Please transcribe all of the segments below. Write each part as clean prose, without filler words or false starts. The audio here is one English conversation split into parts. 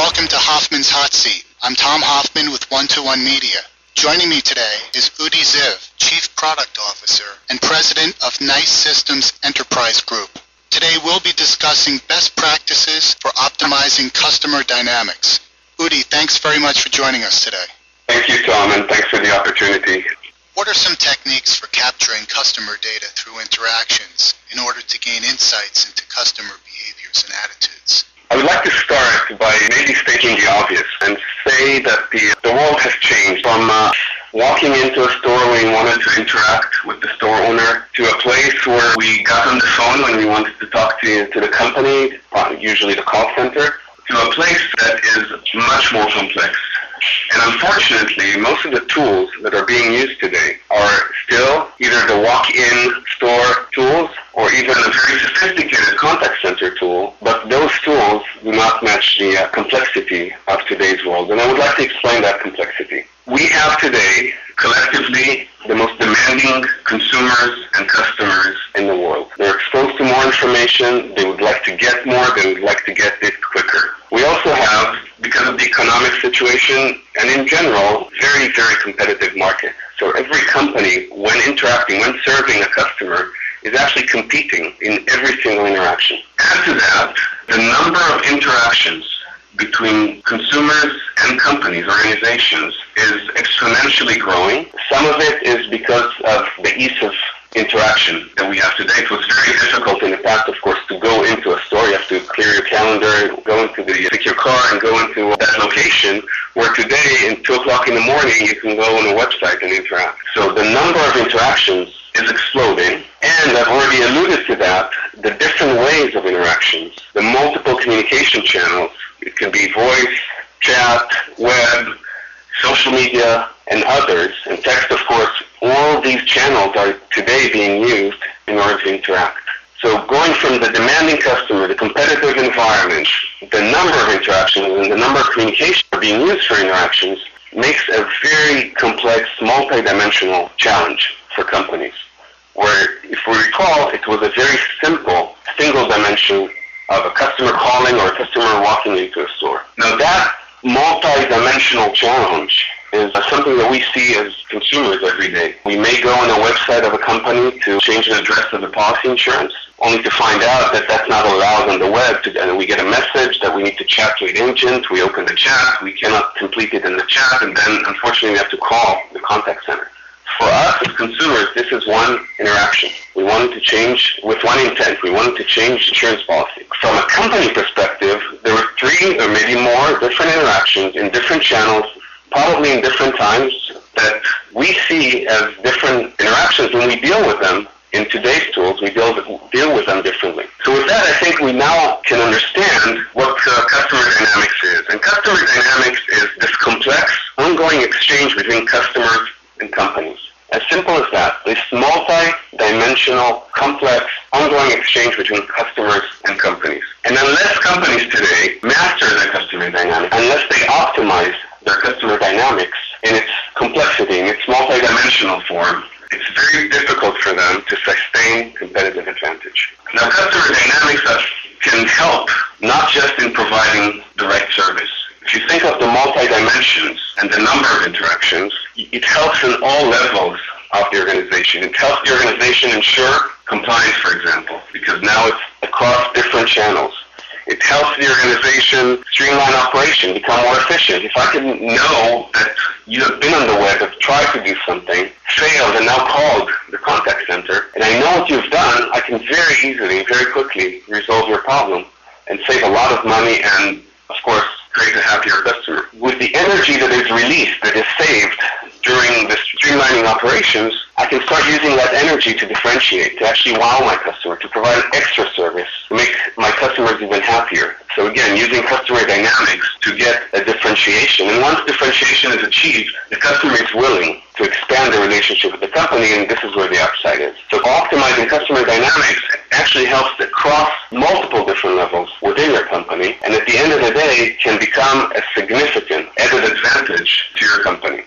welcome to Hoffman's Hot Seat. I'm Tom Hoffman with One-to-One Media. Joining me today is Udi Ziv, Chief Product Officer and President of Nice Systems Enterprise Group. Today we'll be discussing best practices for optimizing customer dynamics. Udi, thanks very much for joining us today. Thank you, Tom, and thanks for the opportunity. What are some techniques for capturing customer data through interactions in order to gain insights into customer behaviors and attitudes? I would like to start by maybe stating the obvious and say that the world has changed from walking into a store where we wanted to interact with the store owner to a place where we got on the phone when we wanted to talk to the company, usually the call center, to a place that is much more complex. And unfortunately, most of the tools that are being used today are still either the walk-in store tools or even a very sophisticated contact center tool, but those tools do not match the complexity of today's world. And I would like to explain that complexity. We have today, collectively, the most demanding consumers and customers in the world. They're exposed to more information, they would like to get more, they would like to get it quicker. We also have, because of the economic situation and in general, very, very competitive market. So every company, when interacting, when serving a customer, is actually competing in every single interaction. Add to that, the number of interactions between consumers and companies, organizations, is exponentially growing. Some of it is because of the ease of interaction that we have today. It was very difficult in the past, of course, to go into a store. You have to clear your calendar, go into pick your car and go into that location, where today, in 2 o'clock in the morning, you can go on a website and interact. So the number of interactions is exploding, and I've already alluded to that, the different ways of interactions, the multiple communication channels. It can be voice, chat, web, social media, and others, and text, of course. All these channels are today being used in order to interact. So going from the demanding customer, the competitive environment, the number of interactions and the number of communications being used for interactions makes a very complex, multi-dimensional challenge for companies, where, if we recall, it was a very simple, single dimension of a customer calling or a customer walking into a store. Now that multi-dimensional challenge is something that we see as consumers every day. We may go on a website of a company to change the address of the policy insurance, only to find out that that's not allowed on the web, and we get a message that we need to chat to an agent. We open the chat, we cannot complete it in the chat, and then unfortunately we have to call the contact center. For us as consumers, this is one interaction. We wanted to change with one intent. We wanted to change insurance policy. From a company perspective, there were 3 or maybe more different interactions in different channels, probably in different times, that we see as different interactions. When we deal with them in today's tools, we deal with them differently. So with that, I think we now can understand what customer dynamics is. And customer dynamics is this complex, ongoing exchange between customers and companies. As simple as that. This multi-dimensional, complex, ongoing exchange between customers and companies. And unless companies today master their customer dynamics, unless they optimize their customer dynamics in its complexity, in its multi-dimensional form, it's very difficult for them to sustain competitive advantage. Now, customer dynamics can help not just in providing the right service. If you think of the multi-dimensions and the number of interactions, it helps in all levels of the organization. It helps the organization ensure compliance, for example, because now it's across different channels. It helps the organization streamline operation, become more efficient. If I can know that you have been on the web, have tried to do something, failed, and now called the contact center, and I know what you've done, I can very easily, very quickly resolve your problem and save a lot of money and, of course, create a happier customer. With the energy that is released, that is saved during the streamlining operations, I can start using that energy to differentiate, to actually wow my customer, to provide an extra service, to make my customers even happier. So again, using customer dynamics to get a differentiation. And once differentiation is achieved, the customer is willing to expand the relationship with the company, and this is where the upside is. So optimizing customer dynamics actually helps across multiple different levels within your company, and at the end of the day can become a significant added advantage to your company.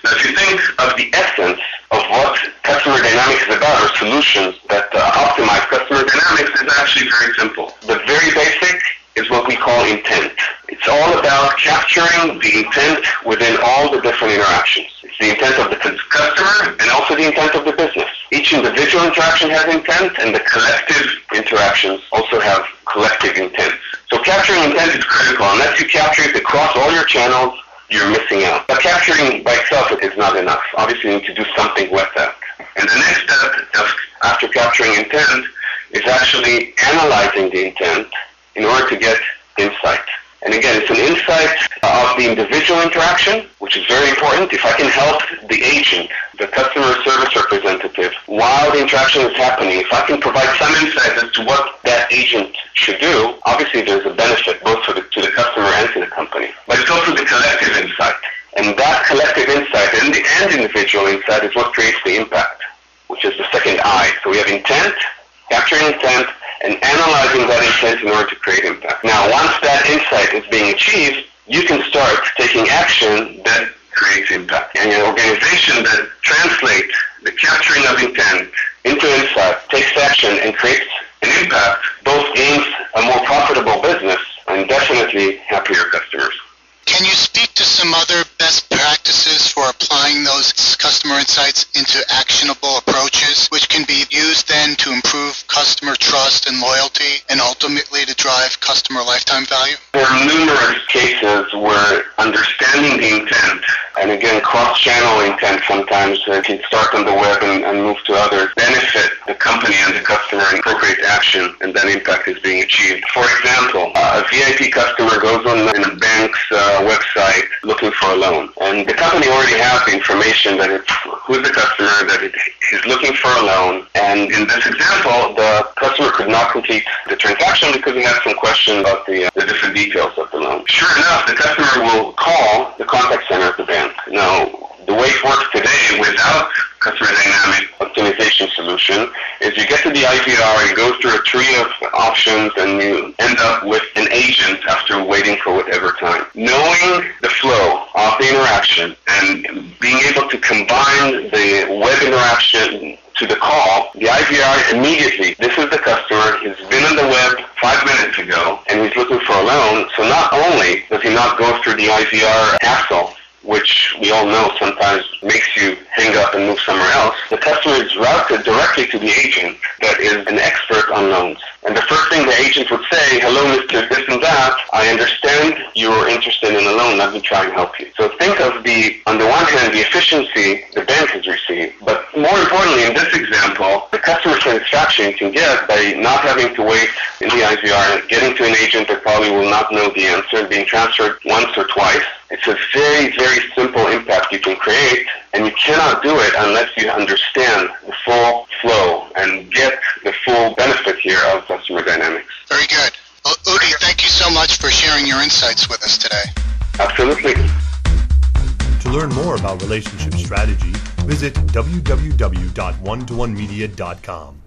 Now, if you think of the essence of what customer dynamics is about, or solutions that optimize customer dynamics, is actually very simple. The very basic is is what we call intent. It's all about capturing the intent within all the different interactions. It's the intent of the customer and also the intent of the business. Each individual interaction has intent, and the collective interactions also have collective intent. So capturing intent is critical. Unless you capture it across all your channels, you're missing out. But capturing by itself is not enough. Obviously, you need to do something with that. And the next step after capturing intent is actually analyzing the intent in order to get insight. And again, it's an insight of the individual interaction, which is very important. If I can help the agent, the customer service representative, while the interaction is happening, if I can provide some insight as to what that agent should do, obviously there's a benefit both to the customer and to the company. But it's also the collective insight. And that collective insight and the individual insight is what creates the impact, which is the second I. So we have intent, capturing intent, and analyzing that intent in order to create impact. Now, once that insight is being achieved, you can start taking action that creates impact. And an organization that translates the capturing of intent into insight, takes action, and creates an impact, both gains a more profitable business and definitely happier customers. Can you speak to some other best practices for applying those customer insights into actionable approaches, which can be used then to improve customer trust and loyalty and ultimately to drive customer lifetime value? There are numerous cases where understanding the intent, and again, cross-channel intent sometimes can start on the web and move to others, benefit the company and the customer and appropriate action, and that impact is being achieved. For example, a VIP customer goes on a bank's website looking for a loan, and the company already has the information that it's who's the customer, that he's looking for a loan, and in this example, the customer could not complete the transaction because he had some question about the different details of the loan. Sure enough, the customer will call the contact center at the bank. Now, the way it works today without customer dynamic optimization solution is you get to the IVR, you go through a tree of options, and you end up with an agent after waiting for whatever time. Knowing the flow of the interaction and being able to combine the web interaction to the call, the IVR immediately, this is the customer, he's been on the web 5 minutes ago, and he's looking for a loan, so not only does he not go through the IVR hassle, which we all know sometimes makes you hang up and move somewhere else, the customer is routed directly to the agent that is an expert on loans. And the first thing the agent would say, hello, Mr. This and That, I understand you're interested in a loan, let me try and help you. So think of on the one hand, the efficiency the bank has received, but more importantly, in this example, the customer satisfaction you can get by not having to wait in the IVR, getting to an agent that probably will not know the answer, being transferred once or twice. It's a very, very simple impact you can create, and you cannot do it unless you understand the full flow and get the full benefit here of customer dynamics. Very good. Well, Udi, thank you so much for sharing your insights with us today. Absolutely. To learn more about relationship strategy, visit www.one2onemedia.com.